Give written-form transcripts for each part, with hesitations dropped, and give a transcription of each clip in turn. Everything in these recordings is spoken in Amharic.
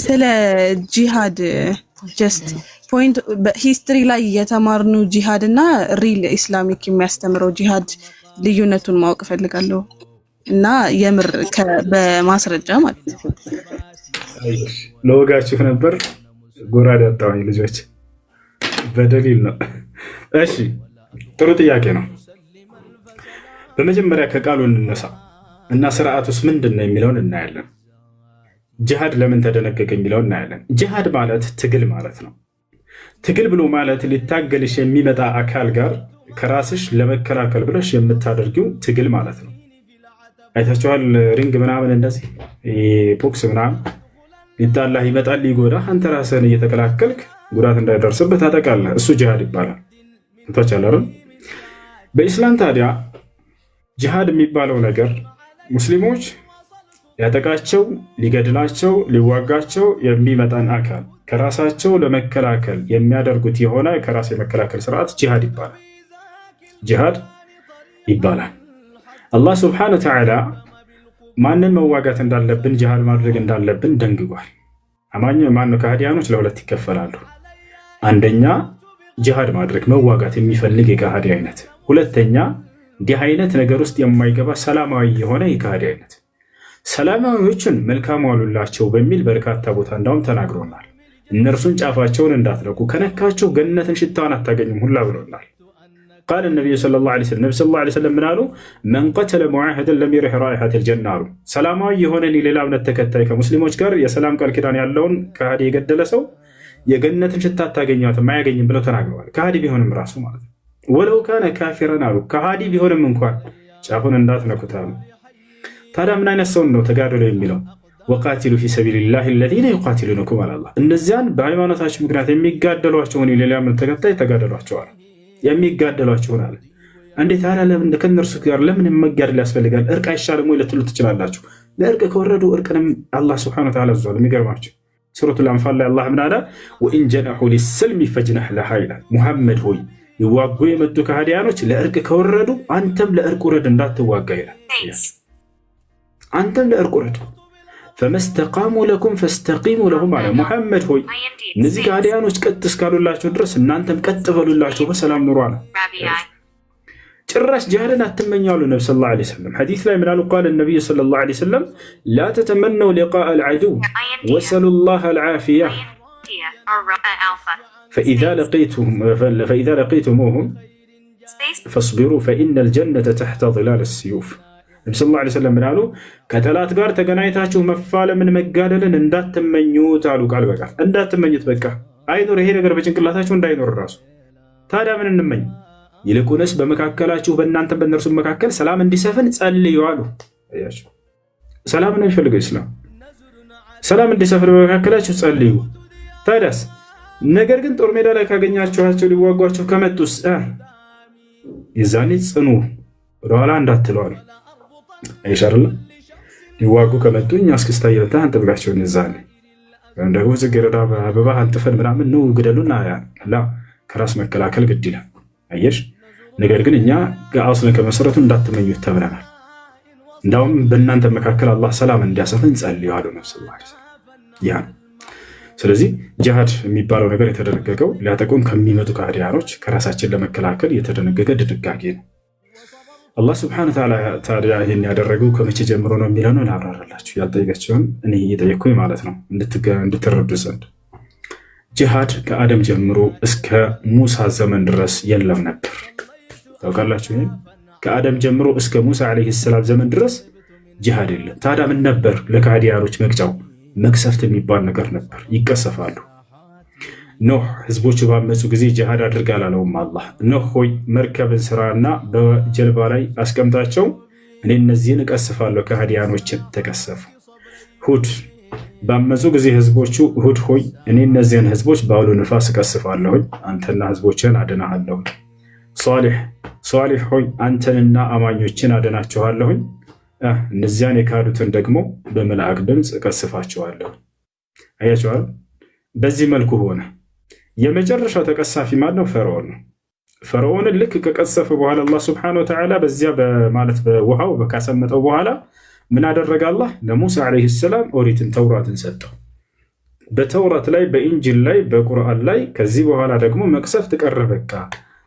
ስለ ጂሃድ ጀስት ፖይንት በሂስትሪ ላይ የተማርነው ጂሃድ እና ሪል ኢስላሚክ የሚያስተምረው ጂሃድ ልዩነቱን ማወቅ ፈልጋለሁ እና የምር በማስረጃ ማለት ነው። ለወጋችሁ ነበር ጎራዳ አጣዋኝ ልጆች በደሊል ነው። እሺ ጥሩ ጥያቄ ነው። በመጀመሪያ ከቃሉ እንነሳ እና ስርዓቱስ ምንድነው የሚለውን እናያለን። ጂሃድ ለምን ተደነገገ የሚለውን እናያለን። ጂሃድ ማለት ትግል ማለት ነው። ትግል ብሎ ማለት ሊታገልሽ የሚመጣ አካል ጋር ከራስሽ ለመከላከል ብለሽ የምታደርጊው ትግል ማለት ነው። አይታችኋል። ሪንግ ምናምን እንደዚህ ቦክስ ምናምን ይጣላህ ይመጣል ይጎዳህ፣ አንተ ራስህን እየተከላከልክ ጉዳት እንዳይደርስብህ ታጠቃለህ። እሱ ጂሃድ ይባላል። ታቻለሩ በኢስላም ታዲያ ጂሃድ የሚባለው ነገር ሙስሊሞች ሊያጠቃቸው፣ ሊገድላቸው፣ ሊዋጋቸው የሚመጣን አካል ከራሳቸው ለመከላከል የሚያደርጉት የሆነ ከራስ የመከላከል ስርዓት ጂሃድ ይባላል። ጂሃድ ይባላል። አላህ ስብሐነሁ ወተዓላ ማንን መዋጋት እንዳለብን ጂሃድ ማድረግ እንዳለብን ደንግጓል። አማኝ ማነው? ከሃዲያኖች ለሁለት ይከፈላሉ። አንደኛ ጂሃድ ማድረግ መዋጋት የሚፈልግ የከሃዲ አይነት፣ ሁለተኛ እንዲህ አይነት ነገር ውስጥ የማይገባ ሰላማዊ የሆነ የከሃዲ አይነት። ሰላማዊዎችን መልካም ዋሉላቸው በሚል በርካታ ቦታ እንዳውም ተናግሮናል። እነርሱን ጫፋቸውን እንዳትነኩ ከነካቸው ገነትን ሽታዋን አታገኙም ሁላ ብሎናል። ቃል ነቢዩ ሰለላሁ ዐለይሂ ወሰለም ምን አሉ? መን ቀተለ ሙዓሂደን ለም የሪሕ ራኢሐተል ጀና አሉ። ሰላማዊ የሆነ ሌላ እምነት ተከታይ ከሙስሊሞች ጋር የሰላም ቃል ኪዳን ያለውን ከሃዲ የገደለ ሰው የገነትን ሽታ አታገኟትም አያገኝም ብለው ተናግረዋል። ከሃዲ ቢሆንም ራሱ ማለት ነው። ወለው ካነ ካፊረን አሉ። ከሃዲ ቢሆንም እንኳን ጫፉን እንዳትነኩት አሉ። ታዲያ ምን አይነት ሰውን ነው ተጋደሉ የሚለው? ወቃቲሉ ፊ ሰቢሊላሂ አለዚነ ዩቃቲሉነኩም አለ አላህ። እነዚያን በሃይማኖታቸው ምክንያት የሚጋደሏቸውን የሌላ እምነት ተከታይ ተጋደሏቸዋል። የሚጋደሏቸውን አለ። እንዴት ታዲያ ለምን ከነርሱ ጋር ለምን መጋደል ያስፈልጋል? እርቅ አይሻልም ወይ ልትሉ ትችላላችሁ። ለእርቅ ከወረዱ እርቅንም አላህ ሱብሓነሁ ወተዓላ አዟል። የሚገርማችሁ ሱረቱል አንፋል ላይ አላህ ምን አለ? ወኢን ጀነሑ ሊሰልሚ ፈጅነሕ ለሃ ይላል። ሙሐመድ ሆይ ይዋጉ የመጡ ከሃዲያኖች ለእርቅ ከወረዱ አንተም ለእርቅ ውረድ እንዳትዋጋ ይላል። አንተም ለእርቅ ውረድ። ፈመስተቃሙ ለኩም ፈስተቂሙ ለሁም አለ። ሙሐመድ ሆይ እነዚህ ከሃዲያኖች ቀጥ እስካሉላቸው ድረስ እናንተም ቀጥ በሉላቸው፣ በሰላም ኑሩ አለ። ጭራሽ ጂሃድን አትመኙ አሉ ነቢ ሰለላሁ ዐለይሂ ወሰለም። ሐዲስ ላይ ምን አሉ? ቃለ ነቢዩ ሰለላሁ ዐለይሂ ወሰለም ላ ተተመነው ሊቃአል ዐዱው ወሰሉላህ አልዓፊያ ፈኢዛ ለቂቱሙሁም ፈስቢሩ ፈኢነል ጀነተ ተሕተ ዚላል ሲዩፍ። ነቢ ሰለላሁ ዐለይሂ ወሰለም ምን አሉ? ከጠላት ጋር ተገናኝታችሁ መፋለምን መጋደልን እንዳትመኙት አሉ። ቃል በቃል እንዳትመኙት። በቃ አይኖር ይሄ ነገር በጭንቅላታችሁ እንዳይኖር ራሱ። ታዲያ ምን እንመኝ? ይልቁንስ በመካከላችሁ በእናንተ በእነርሱ መካከል ሰላም እንዲሰፍን ጸልዩ አሉ። ሰላም ነው የሚፈልገው ኢስላም። ሰላም እንዲሰፍን በመካከላችሁ ጸልዩ። ታዲያስ ነገር ግን ጦር ሜዳ ላይ ካገኛችኋቸው ሊዋጓቸው ከመጡስ የዛኔ ጽኑ፣ ወደኋላ እንዳትሉ አሉ። አይሻርለ ሊዋጉ ከመጡ እኛ እስክስታ እየመታህ አንጠብቃቸውን የዛኔ ወይም ደግሞ ጽጌረዳ አበባ አንጥፈን ምናምን ነው ግደሉና ላ ከራስ መከላከል ግድ ይላል። አየሽ። ነገር ግን እኛ አስለን ከመሰረቱ እንዳትመኙት ተብለናል። እንዳውም በእናንተ መካከል አላህ ሰላም እንዲያሰፍን ጸልዩ አሉ ነብዩ ሰለላሁ ዐለይሂ ወሰለም። ያ ስለዚህ ጂሃድ የሚባለው ነገር የተደነገገው ሊያጠቁን ከሚመጡ ከሃዲያኖች ከራሳችን ለመከላከል የተደነገገ ድንጋጌ ነው። አላህ ስብሐነሁ ወተዓላ ታዲያ ይህን ያደረገው ከመቼ ጀምሮ ነው የሚለው ነው ላብራራላችሁ። ያልጠየቃችሁን እኔ እየጠየቅኩኝ ማለት ነው እንድትረዱ ዘንድ። ጂሃድ ከአደም ጀምሮ እስከ ሙሳ ዘመን ድረስ የለም ነበር። ታውቃላችሁ። ይሄ ከአደም ጀምሮ እስከ ሙሳ ዓለይሂ ሰላም ዘመን ድረስ ጂሃድ የለም። ታዲያ ምን ነበር ለከሃዲያኖች መቅጫው? መቅሰፍት የሚባል ነገር ነበር። ይቀሰፋሉ። ኖህ ህዝቦቹ ባመፁ ጊዜ ጂሃድ አድርግ አላለውም አላህ። ኖህ ሆይ መርከብን ስራና በጀልባ ላይ አስቀምጣቸው፣ እኔ እነዚህን እቀስፋለሁ። ከሃዲያኖችን ተቀሰፉ። ሁድ ባመፁ ጊዜ ህዝቦቹ ሁድ ሆይ እኔ እነዚህን ህዝቦች በአውሎ ንፋስ እቀስፋለሁኝ፣ አንተና ህዝቦችን አድናሃለሁ። ሷሊህ ሆይ አንተንና አማኞችን አድናችኋለሁኝ፣ እነዚያን የካዱትን ደግሞ በመልአክ ድምፅ እቀስፋቸዋለሁ። አያቸዋል። በዚህ መልኩ ሆነ። የመጨረሻው ተቀሳፊ ማነው? ፈርዖን ነው። ፈርዖንን ልክ ከቀሰፈ በኋላ አላህ ስብሐነሁ ወተዓላ በዚያ ማለት በውሃው ካሰመጠው በኋላ ምን አደረገ? አላህ ለሙሳ ዓለይሂ ሰላም ኦሪትን ተውራትን ሰጠው። በተውራት ላይ በኢንጂል ላይ በቁርአን ላይ ከዚህ በኋላ ደግሞ መቅሰፍት ቀረ፣ በቃ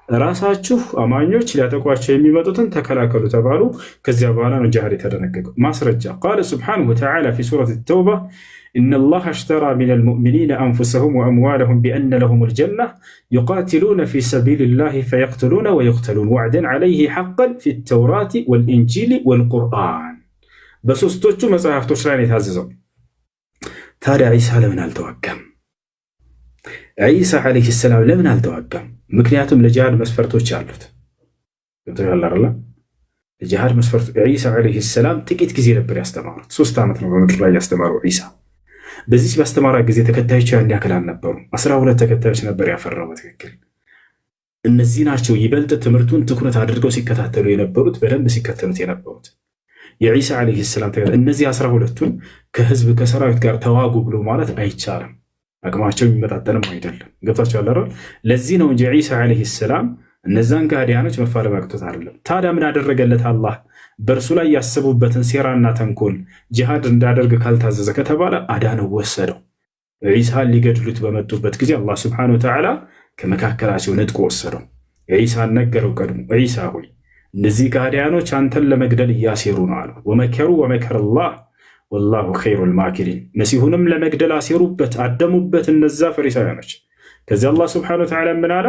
ራሳችሁ አማኞች ሊያጠቋቸው የሚመጡትን ተከላከሉ ተባሉ። ከዚያ በኋላ ነው ጂሃድ የተደነገገው። ማስረጃ ቃለ ሱብሓነሁ ወተዓላ ፊ ሱረት ተውባ ኢነላህ አሽተራ ሚነል ሙእሚኒነ አንፉሰሁም ወአምዋለሁም ቢአነ ለሁሙል ጀነህ ዩቃቲሉነ ፊ ሰቢሊላሂ ፈየቅቱሉነ ወዩቅተሉን ወዕደን ዐለይሂ ሐቀን ፊ ተውራት ወልኢንጂል ወልቁርአን። በሶስቶቹ መጽሐፍቶች ላይ ነው የታዘዘው። ታዲያ ዒሳ ለምን አልተዋጋም? ዒሳ ዓለይሂ ሰላም ለምን አልተዋጋም? ምክንያቱም ለጂሃድ መስፈርቶች አሉት። ለጂሃድ መስፈርት ዒሳ ዓለይሂ ሰላም ጥቂት ጊዜ ነበር ያስተማሩት። 3 ዓመት ነው በምድር ላይ ያስተማሩ ዒሳ። በዚህ ባስተማራ ጊዜ ተከታዮች ያን ያክል አልነበሩ። 12 ተከታዮች ነበር ያፈራው። በትክክል እነዚህ ናቸው ይበልጥ ትምህርቱን ትኩረት አድርገው ሲከታተሉ የነበሩት፣ በደንብ ሲከተሉት የነበሩት የዒሳ ዓለይሂ ሰላም ተከታዮች። እነዚህ 12ቱን ከህዝብ ከሰራዊት ጋር ተዋጉ ብሎ ማለት አይቻልም። አቅማቸው የሚመጣጠንም አይደለም። ገብታችኋል አይደል? ለዚህ ነው እንጂ ዒሳ ዓለይሂ ሰላም እነዛን ከሃዲያኖች መፋለም አቅቶት አይደለም። ታዲያ ምን አደረገለት አላህ? በእርሱ ላይ ያሰቡበትን ሴራና ተንኮል ጂሃድ እንዳደርግ ካልታዘዘ ከተባለ አዳነው፣ ወሰደው። ዒሳን ሊገድሉት በመጡበት ጊዜ አላህ ሱብሓነሁ ወተዓላ ከመካከላቸው ነጥቆ ወሰደው። ዒሳን ነገረው ቀድሞ፣ ዒሳ ሆይ እነዚህ ከሃዲያኖች አንተን ለመግደል እያሴሩ ነው አለው። ወመከሩ ወመከረ አላህ ወላሁ ኸይሩል ማኪሪን። መሲሁንም ለመግደል አሴሩበት፣ አደሙበት እነዛ ፈሪሳውያኖች። ከዚህ አላህ ሱብሓነሁ ወተዓላ ምን አለ?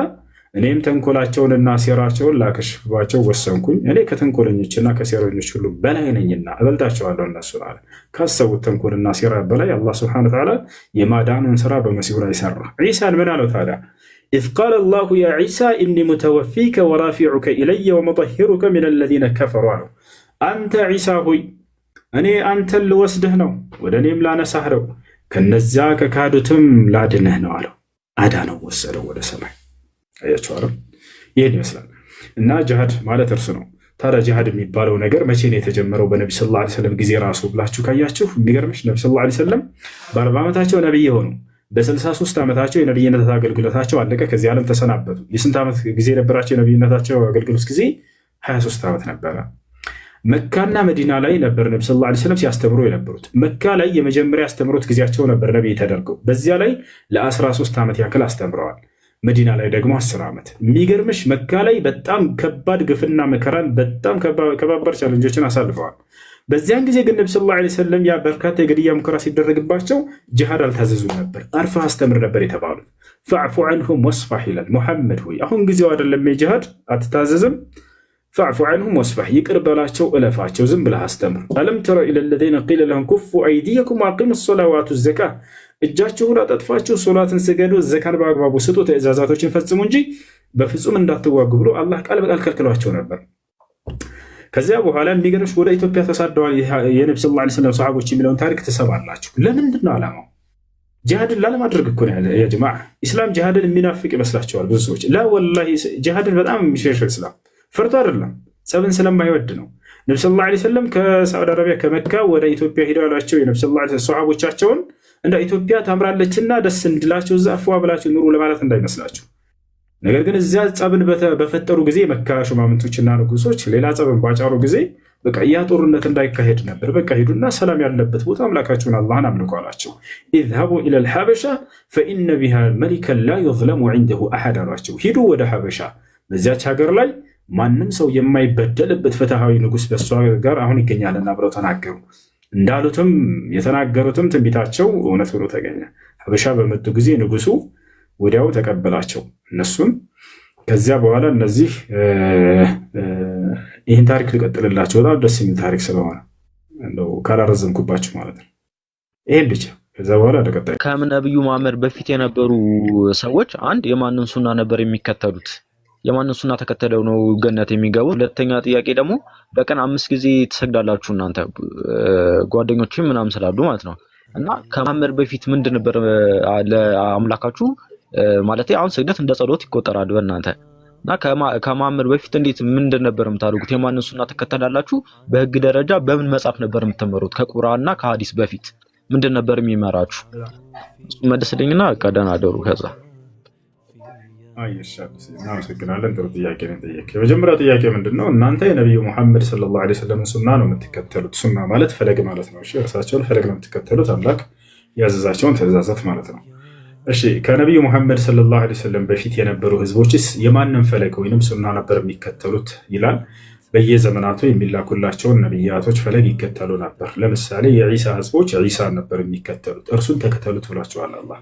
እኔም ተንኮላቸውንና ሴራቸውን ላከሽፍባቸው ወሰንኩኝ። እኔ ከተንኮለኞችና ከሴረኞች ሁሉ በላይ ነኝና እበልጣቸዋለሁ እነሱን አለ። ካሰቡት ተንኮልና ሴራ በላይ አላህ ሱብሓነሁ ወተዓላ የማዳኑን ስራ በመሲሁ ላይ ሰራ። ዒሳን ምን አለው ታዲያ? ኢዝ ቃለ አላሁ ያ ዒሳ ኢኒ ሙተወፊከ ወራፊዑከ ኢለየ ወሙጠሂሩከ ሚነ ለዚነ ከፈሩ አለው። አንተ ዒሳ ሆይ እኔ አንተን ልወስድህ ነው፣ ወደ እኔም ላነሳህ ነው፣ ከነዚያ ከካዱትም ላድንህ ነው አለው። አዳነው፣ ወሰደው ወደ ሰማይ። አያችኋል? ይህን ይመስላል። እና ጂሃድ ማለት እርሱ ነው። ታዲያ ጂሃድ የሚባለው ነገር መቼ ነው የተጀመረው? በነቢ ሰለላሁ ዐለይሂ ወሰለም ጊዜ ራሱ ብላችሁ ካያችሁ የሚገርምሽ ነቢ ሰለላሁ ዐለይሂ ወሰለም በ40 ዓመታቸው ነቢይ የሆኑ በ63 ዓመታቸው የነቢይነት አገልግሎታቸው አለቀ፣ ከዚህ ዓለም ተሰናበቱ። የስንት ዓመት ጊዜ ነበራቸው የነቢይነታቸው አገልግሎት ጊዜ? 23 ዓመት ነበረ። መካና መዲና ላይ ነበር ነቢ ሰለላሁ ዐለይሂ ወሰለም ሲያስተምሩ የነበሩት። መካ ላይ የመጀመሪያ ያስተምሩት ጊዜያቸው ነበር ነቢይ ተደርገው። በዚያ ላይ ለ13 ዓመት ያክል አስተምረዋል። መዲና ላይ ደግሞ 10 ዓመት። የሚገርምሽ መካ ላይ በጣም ከባድ ግፍና መከራን፣ በጣም ከባባድ ቻለንጆችን አሳልፈዋል። በዚያን ጊዜ ግን ነቢ ሰለላሁ ዐለይሂ ወሰለም ያ በርካታ የግድያ ሙከራ ሲደረግባቸው ጂሃድ አልታዘዙም ነበር። አርፈህ አስተምር ነበር የተባሉት። ፈዕፉ ዐንሁም ወስፋሕ ይላል። ሙሐመድ ሆይ አሁን ጊዜው አይደለም የጂሃድ አትታዘዝም፣ ፈዕፉ ዐንሁም ወስፋሕ ይቅር በላቸው፣ እለፋቸው፣ ዝም ብለህ አስተምር። አለም ተረ ኢለ ለዚነ ቂለ ለሁም ኩፉ አይዲየኩም ወአቂሙ ሰላተ ወአቱ ዘካ፣ እጃችሁን አጠጥፋችሁ ሶላትን ስገዱ፣ ዘካን በአግባቡ ስጡ፣ ትእዛዛቶችን ፈጽሙ እንጂ በፍጹም እንዳትዋጉ ብሎ አላህ ቃል በቃል ከልክሏቸው ነበር። ከዚያ በኋላ የሚገርምሽ ወደ ኢትዮጵያ ተሳደዋል የነቢ ሰለላሁ ዐለይሂ ወሰለም ሰሃቦች የሚለውን ታሪክ ትሰማላችሁ። ለምንድን ነው ዓላማው? ጂሃድን ላለማድረግ እኮ ነው ያ ጀማዓ። ኢስላም ጂሃድን የሚናፍቅ ይመስላችኋል ብዙ ሰዎች። ላ ወላሂ ጂሃድን በጣም የሚሸሽ ኢስላም ፈርቶ አይደለም፣ ጸብን ስለማይወድ ነው። ነቢ ሰለላሁ ዐለይሂ ወሰለም ከሳዑዲ አረቢያ ከመካ ወደ ኢትዮጵያ ሄደው ያሏቸው የነቢ ሰለላሁ ዐለይሂ ወሰለም ሰሃቦቻቸውን እንደ ኢትዮጵያ ታምራለችና ደስ እንድላቸው እዛ ፏ ብላችሁ ኑሩ ለማለት እንዳይመስላችሁ። ነገር ግን እዚያ ጸብን በፈጠሩ ጊዜ መካ ሹማምንቶችና ንጉሶች ሌላ ጸብን ባጫሩ ጊዜ በቃ ያ ጦርነት እንዳይካሄድ ነበር። በቃ ሂዱና ሰላም ያለበት ቦታ አምላካችሁን አላህን አምልኩ አላቸው። ኢዝሃቡ ኢለል ሐበሻ ፈኢነ ቢሃ መሊከን ላ ዩዝለሙ ዐንደሁ አሐድ አሏቸው። ሂዱ ወደ ሐበሻ፣ በዚያች ሀገር ላይ ማንም ሰው የማይበደልበት ፍትሃዊ ንጉስ በሷ ጋር አሁን ይገኛልና ብለው ተናገሩ። እንዳሉትም የተናገሩትም ትንቢታቸው እውነት ብሎ ተገኘ። ሐበሻ በመጡ ጊዜ ንጉሱ ወዲያው ተቀበላቸው እነሱን። ከዚያ በኋላ እነዚህ ይህን ታሪክ ልቀጥልላቸው፣ በጣም ደስ የሚል ታሪክ ስለሆነ እንደው ካላረዘምኩባችሁ ማለት ነው። ይሄን ብቻ ከዛ በኋላ ተቀጣይ ከነብዩ መሐመድ በፊት የነበሩ ሰዎች አንድ የማንን ሱና ነበር የሚከተሉት? የማንን ሱና ተከተለው ነው ገነት የሚገቡት? ሁለተኛ ጥያቄ ደግሞ በቀን 5 ጊዜ ትሰግዳላችሁ እናንተ ጓደኞችም ምናምን ስላሉ ማለት ነው። እና ከመሐመድ በፊት ምንድን ነበር ለአምላካችሁ ማለት አሁን ስግደት እንደ ጸሎት ይቆጠራል በእናንተ እና ከመሐመድ በፊት እንዴት ምንድን ነበር የምታደርጉት? የማንን ሱና ተከተላላችሁ? በህግ ደረጃ በምን መጽሐፍ ነበር የምትመሩት? ከቁርአንና ከሐዲስ በፊት ምንድን ነበር የሚመራችሁ? መልስልኝና ቀደና አደሩ ከዛ እናመሰግናለን። ጥሩ ጥያቄ ነው የጠየቀው። የመጀመሪያው ጥያቄ ምንድን ነው? እናንተ የነቢዩ ሙሐመድ ሰለላሁ ዐለይሂ ወሰለም ሱና ነው የምትከተሉት። ሱና ማለት ፈለግ ማለት ነው። እሺ፣ እርሳቸውን ፈለግ ነው የምትከተሉት። አምላክ ያዘዛቸውን ትእዛዛት ማለት ነው። እሺ ከነቢዩ ሙሐመድ ሰለላሁ ዐለይሂ ወሰለም በፊት የነበሩ ህዝቦችስ የማንም ፈለግ ወይንም ሱና ነበር የሚከተሉት ይላል። በየዘመናቱ የሚላኩላቸውን ነቢያቶች ፈለግ ይከተሉ ነበር። ለምሳሌ የዒሳ ህዝቦች ዒሳን ነበር የሚከተሉት፣ እርሱን ተከተሉት ብሏቸዋል አላህ።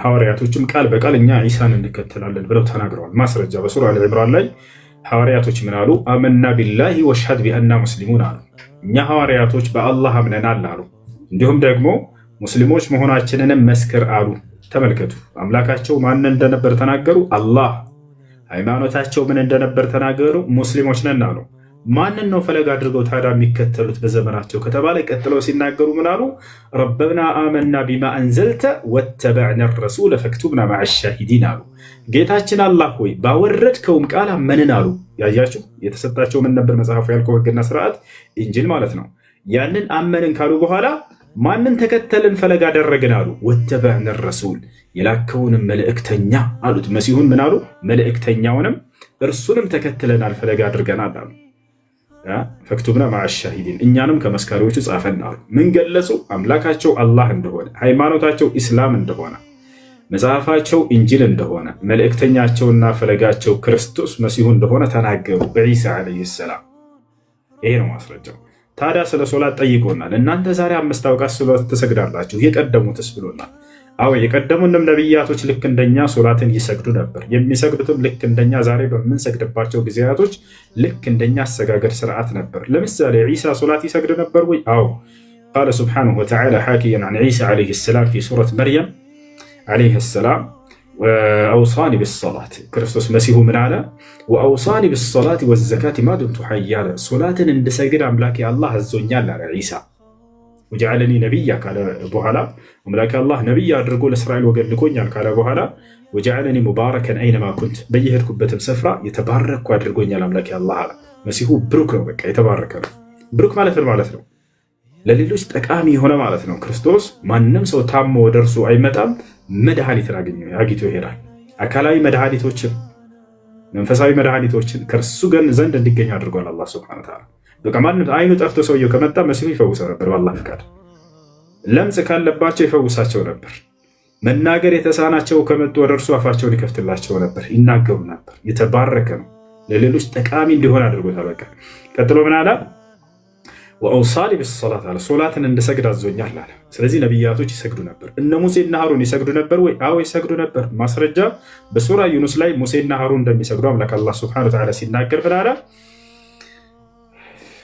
ሐዋርያቶችም ቃል በቃል እኛ ዒሳን እንከተላለን ብለው ተናግረዋል። ማስረጃ በሱራ አል ዒምራን ላይ ሐዋርያቶች ምን አሉ? አመና ቢላሂ ወሽሀድ ቢአና ሙስሊሙን አሉ። እኛ ሐዋርያቶች በአላህ አምነናል አሉ። እንዲሁም ደግሞ ሙስሊሞች መሆናችንንም መስክር አሉ። ተመልከቱ፣ አምላካቸው ማን እንደነበር ተናገሩ፣ አላህ። ሃይማኖታቸው ምን እንደነበር ተናገሩ፣ ሙስሊሞች ነን አሉ። ማንን ነው ፈለግ አድርገው ታዲያ የሚከተሉት በዘመናቸው ከተባለ ቀጥለው ሲናገሩ ምን አሉ? ረበና አመና ቢማ አንዘልተ ወተበዕና ረሱለ ፈክቱብና መዐ ሻሂዲን አሉ። ጌታችን አላህ ሆይ ባወረድከውም ቃል አመንን አሉ። ያያችሁ የተሰጣቸው ምን ነበር? መጽሐፉ ያልከው ህግና ስርዓት ኢንጂል ማለት ነው። ያንን አመንን ካሉ በኋላ ማንን ተከተልን ፈለግ አደረግን አሉ? ወተበዕና ረሱል የላከውንም መልእክተኛ አሉት። መሲሁን ምን አሉ? መልእክተኛውንም እርሱንም ተከትለናል ፈለግ አድርገናል አሉ። ፈክቱብና መዐ ሻሂዲን እኛንም ከመስካሪዎቹ ጻፈን አሉ። ምን ገለጹ? አምላካቸው አላህ እንደሆነ፣ ሃይማኖታቸው ኢስላም እንደሆነ፣ መጽሐፋቸው ኢንጂል እንደሆነ፣ መልእክተኛቸውና ፈለጋቸው ክርስቶስ መሲሁ እንደሆነ ተናገሩ በዒሳ ዓለይሂ ሰላም። ይሄ ነው ማስረጃው። ታዲያ ስለ ሶላት ጠይቆናል። እናንተ ዛሬ 5 አውቃት ሶላት ትሰግዳላችሁ፣ የቀደሙትስ ብሎናል። አዎ የቀደሙንም ነቢያቶች ልክ እንደኛ ሶላትን ይሰግዱ ነበር። የሚሰግዱትም ልክ እንደኛ ዛሬ በምንሰግድባቸው ጊዜያቶች ልክ እንደኛ አሰጋገድ ስርዓት ነበር። ለምሳሌ ዒሳ ሶላት ይሰግድ ነበር ወይ? አዎ ቃለ ሱብሓነሁ ወተዓላ ሓኪየን ዐን ዒሳ ዓለይሂ ሰላም ፊ ሱረት መርየም ዓለይሂ ሰላም ወአውሳኒ ቢሰላት ክርስቶስ መሲሁ ምን አለ? ወአውሳኒ ቢሰላት ወዘካቲ ማ ዱምቱ ሐያ አለ። ሶላትን እንድሰግድ አምላኬ አላህ አዞኛል አለ ዒሳ። ወጀዐለኒ ነቢያ ካለ በኋላ አምላኬ አላህ ነቢይ አድርጎ ለእስራኤል ወገን ልኮኛል ካለ በኋላ ወጀዐለኒ ሙባረከን አይነማ ኩንት በየሄድኩበትም ስፍራ የተባረኩ አድርጎኛል አምላኬ አላህ አለ። መሲሁ ብሩክ ነው፣ በቃ የተባረከ ነው። ብሩክ ማለት ምን ማለት ነው? ለሌሎች ጠቃሚ የሆነ ማለት ነው። ክርስቶስ ማንም ሰው ታሞ ወደ እርሱ አይመጣም፣ መድኃኒትን አግኝቶ ይሄዳል። አካላዊ መድኃኒቶችን፣ መንፈሳዊ መድኃኒቶችን ከእርሱ ዘንድ እንዲገኝ አድርጓል አላህ ሱብሓነሁ ወተዓላ። በቃ ማንም አይኑ ጠፍቶ ሰውየው ከመጣ መሲሁ ይፈውሰው ነበር በአላህ ፍቃድ። ለምጽ ካለባቸው ይፈውሳቸው ነበር። መናገር የተሳናቸው ከመጡ ወደ እርሱ አፋቸውን ይከፍትላቸው ነበር፣ ይናገሩ ነበር። የተባረከ ነው፣ ለሌሎች ጠቃሚ እንዲሆን አድርጎታል። በቃ ቀጥሎ ምን አለ? ወአውሳኒ ቢሰላት አለ። ሶላትን እንድሰግድ አዞኛል አለ። ስለዚህ ነቢያቶች ይሰግዱ ነበር። እነ ሙሴና ሀሩን ይሰግዱ ነበር ወይ? አዎ ይሰግዱ ነበር። ማስረጃ በሱራ ዩኑስ ላይ ሙሴና ሀሩን እንደሚሰግዱ አምላክ አላህ ሱብሓነሁ ወተዓላ ሲናገር ምን አለ?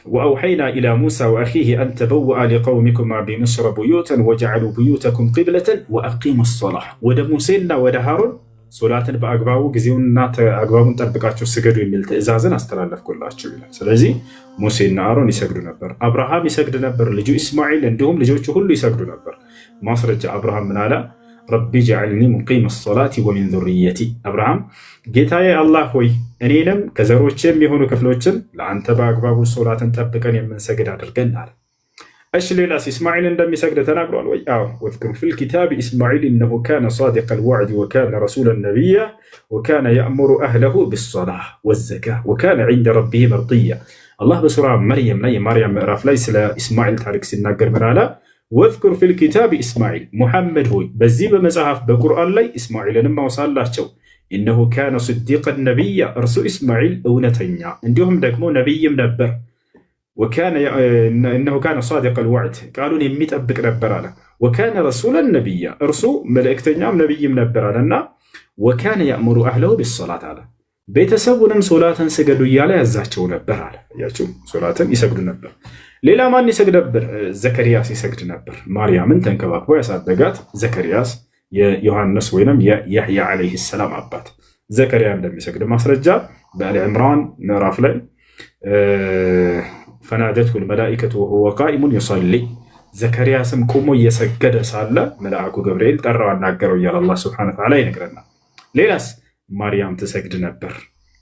ወአውሐይና ኢላ ሙሳ ወአኺሂ አን ተበወአ ሊቀውሚኩማ ቢሚስረ ቡዩተን ወጀዐሉ ቡዩተኩም ቂብለተን ወአቂሙ ሰላህ። ወደ ሙሴና ወደ ሀሩን ሶላትን በአግባቡ ጊዜውንና አግባቡን ጠብቃቸው ስገዱ የሚል ትእዛዝን አስተላለፍኩላቸው ይላል። ስለዚህ ሙሴና አሮን ይሰግዱ ነበር። አብርሃም ይሰግድ ነበር፣ ልጁ ኢስማኤል እንዲሁም ልጆቹ ሁሉ ይሰግዱ ነበር። ማስረጃ አብርሃም ምን አለ? ረቢ ጀዐልኒ ሙቂመ ሰላቲ ወሚን ዙርየቲ። አብርሃም ጌታዬ አላህ ሆይ እኔንም ከዘሮቼም የሆኑ ክፍሎችን ለአንተ በአግባቡ ሶላትን ጠብቀን የምንሰግድ አድርገን አለ። እሺ ሌላስ ኢስማኤል እንደሚሰግድ ተናግሯል ወይ? አዎ ወዝኩር ፊል ኪታቢ ኢስማኤል ኢነሁ ካነ ሳዲቀል ወዕድ ወካነ ረሱለን ነቢያ ወካነ የእሙሩ አህለሁ ቢሰላህ ወዘካህ ወካነ ዒንደ ረቢህ መርድያ። አላህ በሱራ መርየም ላይ የማርያም ምዕራፍ ላይ ስለ ኢስማኤል ታሪክ ሲናገር ምን አለ? ወዝኩር ፊል ኪታቢ ኢስማኤል፣ ሙሐመድ ሆይ በዚህ በመጽሐፍ በቁርአን ላይ ኢስማኤልንም አውሳላቸው። ኢነሁ ካነ ስዲቀን ነቢያ፣ እርሱ ኢስማኤል እውነተኛ እንዲሁም ደግሞ ነቢይም ነበር። እነሁ ካነ ሳዲቀል ወዕድ ቃሉን የሚጠብቅ ነበር አለ። ወካነ ረሱለን ነቢያ እርሱ መልእክተኛም ነቢይም ነበር አለና ወካነ የእሙሩ አህለሁ ቢሰላት አለ። ቤተሰቡንም ሶላትን ስገዱ እያለ ያዛቸው ነበር አለ። ያቸው ሶላትን ይሰግዱ ነበር። ሌላ ማን ይሰግድ ነበር? ዘከርያስ ይሰግድ ነበር። ማርያምን ተንከባክቦ ያሳደጋት ዘከርያስ የዮሐንስ ወይንም የያሕያ ዓለይሂ ሰላም አባት ዘከርያ እንደሚሰግድ ማስረጃ በአሊ ዕምራን ምዕራፍ ላይ ፈናደትሁ ልመላኢከቱ ወሁወ ቃኢሙን ዩሰሊ፣ ዘከርያስም ቁሞ እየሰገደ ሳለ መልአኩ ገብርኤል ጠራው አናገረው እያለ አላህ ሱብሓነሁ ወተዓላ ይነግረናል። ሌላስ ማርያም ትሰግድ ነበር።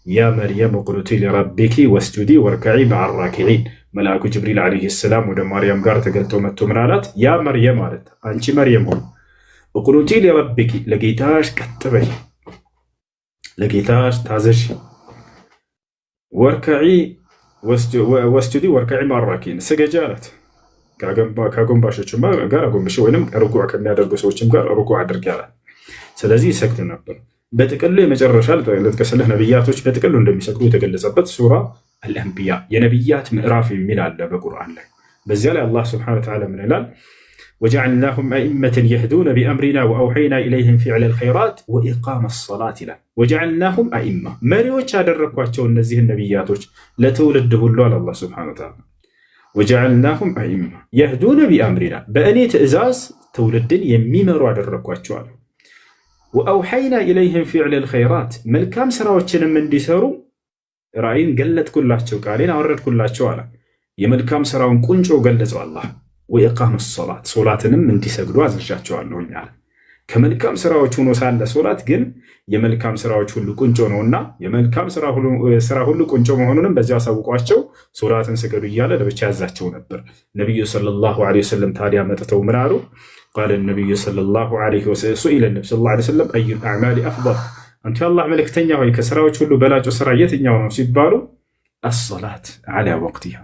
ያ መርየም ቁኑቲ ሊረቢኪ ወስጁዲ ወርከዒ መዐ ራኪዒን። መልአኩ ጅብሪል ዓለይሂ ሰላም ወደ ማርያም ጋር ተገልጦ መጥቶ ምን አላት? ያ መርየም ማለት አንቺ መርየም ሆይ ቁኑቲ ሊረቢኪ ለጌታሽ ቀጥ በይ፣ ለጌታሽ ታዘዥ፣ ወርከዒ ወስጁዲ ወርከዒ መዐ ራኪዒን ስገጂ አላት። ከጎንባሾችም ጋር አጎንብሼ ወይም ሩኩዕ ከሚያደርጉ ሰዎችም ጋር ሩኩዕ አድርግ ያላል። ስለዚህ ይሰግዱ ነበር። በጥቅሉ የመጨረሻ ልጥቀስልህ ነቢያቶች በጥቅሉ እንደሚሰግዱ የተገለጸበት ሱራ አልአንቢያ የነቢያት ምዕራፍ የሚል አለ በቁርአን ላይ። በዚያ ላይ አላህ ስብሐነሁ ወተዓላ ምን ይላል? ወጀዐልናሁም አኢመተን የህዱነ ቢአምሪና ወአውሐይና ኢለይሂም ፊዕለል ኸይራት ወኢቃመ ሰላት ይላል። ወጀዐልናሁም አኢማ መሪዎች ያደረግኳቸው እነዚህን ነቢያቶች ለትውልድ ሁሉ አለ አላህ ስብሐነሁ ወተዓላ። ወጀዐልናሁም አኢማ የህዱነ ቢአምሪና በእኔ ትእዛዝ ትውልድን የሚመሩ አደረግኳቸዋል። ወአውሐይና ኢለይሂም ፊዕለል ኸይራት መልካም ስራዎችንም እንዲሰሩ ራእይን ገለጥኩላቸው፣ ቃሌን አወረድኩላቸው አለ። የመልካም ስራውን ቁንጮ ገለጸው አላህ። ወኢቃመ ሰላት ሶላትንም እንዲሰግዱ አዝዣቸዋለሁኝ አለ። ከመልካም ስራዎች ሆኖ ሳለ ሶላት ግን የመልካም ስራዎች ሁሉ ቁንጮ ነውና የመልካም ስራ ሁሉ ቁንጮ መሆኑንም በዚያ አሳውቋቸው ሶላትን ስገዱ እያለ ለብቻ ያዛቸው ነበር። ነቢዩ ሰለላሁ ዐለይሂ ወሰለም ታዲያ መጥተው ምን አሉ? ቃለ ነቢዩ ሰለላሁ ዐለይሂ ወሰለም ሱኢለ ነቢ ሰለላሁ ዐለይሂ ወሰለም አዩል አዕማሊ አፍደል አንተ የአላህ መልእክተኛ ሆይ ከስራዎች ሁሉ በላጩ ስራ የትኛው ነው ሲባሉ አሰላት ዐላ ወቅቲሃ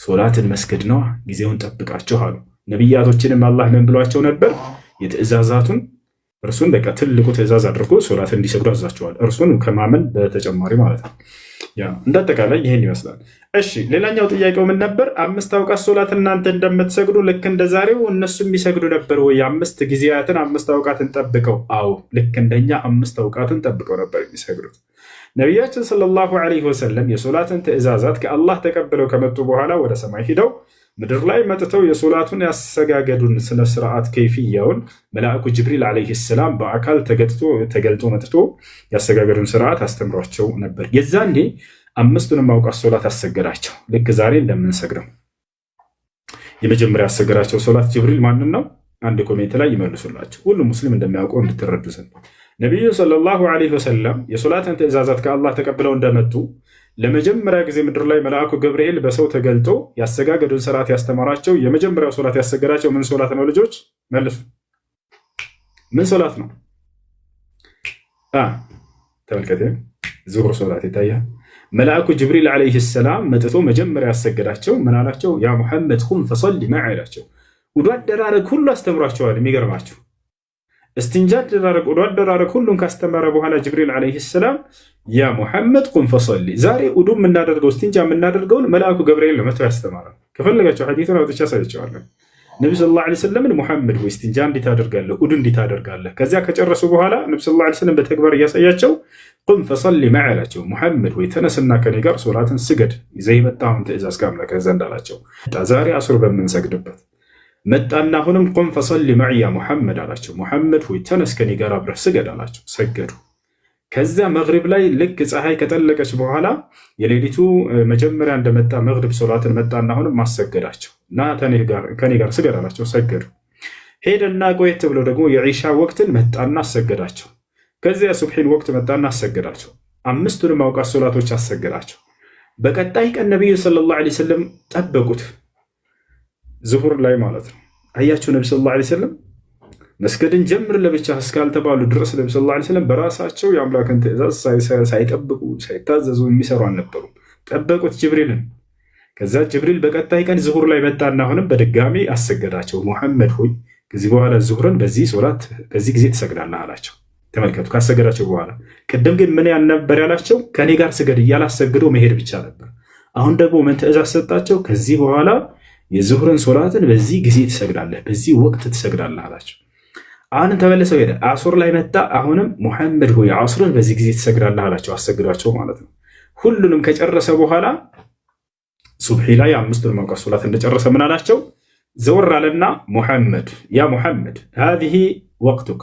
ሶላትን መስገድ ነዋ፣ ጊዜውን ጠብቃችሁ አሉ። ነቢያቶችንም አላህ ምን ብሏቸው ነበር? የትእዛዛቱን እርሱን በቃ ትልቁ ትእዛዝ አድርጎ ሶላት እንዲሰግዱ አዛቸዋል። እርሱን ከማመን በተጨማሪ ማለት ነው። እንዳጠቃላይ ይህን ይመስላል። እሺ ሌላኛው ጥያቄው ምን ነበር? 5 አውቃት ሶላት እናንተ እንደምትሰግዱ ልክ እንደ ዛሬው እነሱ የሚሰግዱ ነበር ወይ? 5 ጊዜያትን 5 አውቃትን ጠብቀው? አዎ ልክ እንደኛ 5 አውቃትን ጠብቀው ነበር የሚሰግዱት። ነቢያችን ሰለላሁ ዐለይሂ ወሰለም የሶላትን ትእዛዛት ከአላህ ተቀብለው ከመጡ በኋላ ወደ ሰማይ ሂደው ምድር ላይ መጥተው የሶላቱን ያሰጋገዱን ስነ ስርዓት ከይፍያውን መልአኩ ጅብሪል ዐለይሂ ሰላም በአካል ተገልጦ መጥቶ ያሰጋገዱን ስርዓት አስተምሯቸው ነበር። የዛኔ 5ቱንም አውቃት ሶላት አሰገዳቸው። ልክ ዛሬ እንደምንሰግደው የመጀመሪያ ያሰገዳቸው ሶላት ጅብሪል ማንን ነው? አንድ ኮሜንት ላይ ይመልሱላቸው። ሁሉም ሙስሊም እንደሚያውቀው እንድትረዱ ዘንድ ነቢዩ ሰለላሁ ዐለይሂ ወሰለም የሶላትን ትእዛዛት ከአላህ ተቀብለው እንደመጡ ለመጀመሪያ ጊዜ ምድር ላይ መልአኩ ገብርኤል በሰው ተገልጦ ያሰጋገዱን ስርዓት ያስተማራቸው የመጀመሪያው ሶላት ያሰገዳቸው ምን ሶላት ነው? ልጆች መልሱ። ምን ሶላት ነው? ተመልከተ። ዙሁር ሶላት ይታያል። መልአኩ ጅብሪል ዐለይሂ ሰላም መጥቶ መጀመሪያ ያሰገዳቸው ምን አላቸው? ያ ሙሐመድ ቁም ፈሰሊ መዐ አላቸው። ውዱ አደራረግ ሁሉ አስተምሯቸዋል። የሚገርማቸው እስቲንጃ አደራረግ፣ ውዱ አደራረግ ሁሉን ካስተማረ በኋላ ጅብሪል ዐለይሂ ሰላም ያ ሙሐመድ ቁም ፈሰሊ፣ ዛሬ ውዱ የምናደርገው እስቲንጃ የምናደርገውን መልአኩ ገብርኤል ለመቶ ያስተማራል። ከፈለጋቸው ሐዲሱን አውጥቼ አሳያቸዋለሁ። ነቢ ሰለላሁ ዐለይሂ ወሰለም ሙሐመድ ወይ እስቲንጃ እንዴት አደርጋለህ? ውዱ እንዴት አደርጋለህ? ከዚያ ከጨረሱ በኋላ ነቢ ሰለላሁ ዐለይሂ ወሰለም በተግባር እያሳያቸው ቁም ፈሰሊ መዐ አላቸው። ሙሐመድ ወይ ተነስና ከኔ ጋር ሶላትን ስገድ፣ ይዘህ የመጣኸውን ትእዛዝ ከአምላክህ ዘንድ አላቸው። ዛሬ አሱር በምንሰግድበት መጣና አሁንም ቁም ፈሰሊ መዐ ያ ሙሐመድ አላቸው። ሙሐመድ ሆይ ተነስ ከኔ ጋር አብረህ ስገድ አላቸው። ሰገዱ። ከዚያ መግሪብ ላይ ልክ ፀሐይ ከጠለቀች በኋላ የሌሊቱ መጀመሪያ እንደመጣ መግሪብ ሶላትን መጣና አሁንም ማሰገዳቸው እና ከኔ ጋር ስገድ አላቸው። ሰገዱ። ሄደና ቆየት ብሎ ደግሞ የዒሻ ወቅትን መጣና አሰገዳቸው። ከዚያ ሱብሒን ወቅት መጣና አሰገዳቸው። 5ቱንም አውቃት ሶላቶች አሰገዳቸው። በቀጣይ ቀን ነቢዩ ሰለላሁ ዐለይሂ ወሰለም ጠበቁት፣ ዙሁር ላይ ማለት ነው። አያቸው ነቢ ሰለላሁ ዐለይሂ ወሰለም መስገድን ጀምር ለብቻ እስካልተባሉ ድረስ ነቢ ሰለላሁ ዐለይሂ ወሰለም በራሳቸው የአምላክን ትእዛዝ ሳይጠብቁ ሳይታዘዙ የሚሰሩ አልነበሩም። ጠበቁት ጅብሪልን። ከዛ ጅብሪል በቀጣይ ቀን ዙሁር ላይ መጣና አሁንም በድጋሚ አሰገዳቸው። ሙሐመድ ሆይ ከዚህ በኋላ ዙሁርን በዚህ ሶላት በዚህ ጊዜ ትሰግዳለህ አላቸው። ተመልከቱ፣ ካሰገዳቸው በኋላ ቅድም ግን ምን ነበር ያላቸው? ከኔ ጋር ስገድ እያላሰግዶ መሄድ ብቻ ነበር። አሁን ደግሞ ምን ትእዛዝ ሰጣቸው? ከዚህ በኋላ የዙሁርን ሶላትን በዚህ ጊዜ ትሰግዳለህ፣ በዚህ ወቅት ትሰግዳለህ አላቸው። አሁንም ተመልሰው ሄደ። አሱር ላይ መጣ። አሁንም ሙሐመድ ሆይ አሱርን በዚህ ጊዜ ትሰግዳለህ አላቸው። አሰግዷቸው ማለት ነው። ሁሉንም ከጨረሰ በኋላ ሱብሒ ላይ 5ቱንም አውቃት ሶላት እንደጨረሰ ምን አላቸው? ዘወር አለና ሙሐመድ ያ ሙሐመድ ሃዚህ ወቅቱክ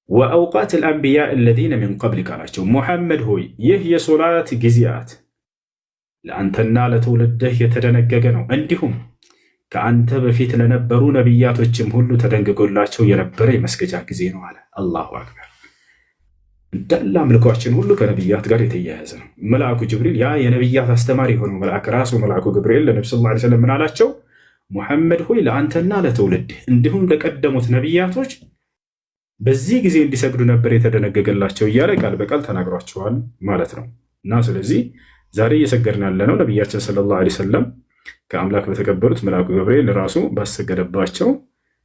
ወአውቃት አልአንቢያ አለዚነ ሚን ቀብሊክ አላቸው። ሙሐመድ ሆይ ይህ የሶላት ጊዜያት ለአንተና ለትውልድህ የተደነገገ ነው፣ እንዲሁም ከአንተ በፊት ለነበሩ ነቢያቶችም ሁሉ ተደንግጎላቸው የነበረ የመስገጃ ጊዜ ነው አለ። አላሁ አክበር። እንዳለ አምልኳችን ሁሉ ከነቢያት ጋር የተያያዘ ነው። መልአኩ ጅብሪል ያ የነቢያት አስተማሪ የሆነው መልአክ ራሱ መልአኩ ገብርኤል ለነቢ ሰለላሁ ዐለይሂ ወሰለም ምን አላቸው? ሙሐመድ ሆይ ለአንተና ለትውልድህ እንዲሁም ለቀደሙት ነቢያቶች በዚህ ጊዜ እንዲሰግዱ ነበር የተደነገገላቸው እያለ ቃል በቃል ተናግሯቸዋል ማለት ነው። እና ስለዚህ ዛሬ እየሰገድን ያለነው ነቢያችን ሰለላሁ ዐለይሂ ወሰለም ከአምላክ በተቀበሉት መልአኩ ገብርኤል ራሱ ባሰገደባቸው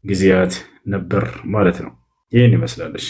ጊዜያት ነበር ማለት ነው። ይህን ይመስላለች።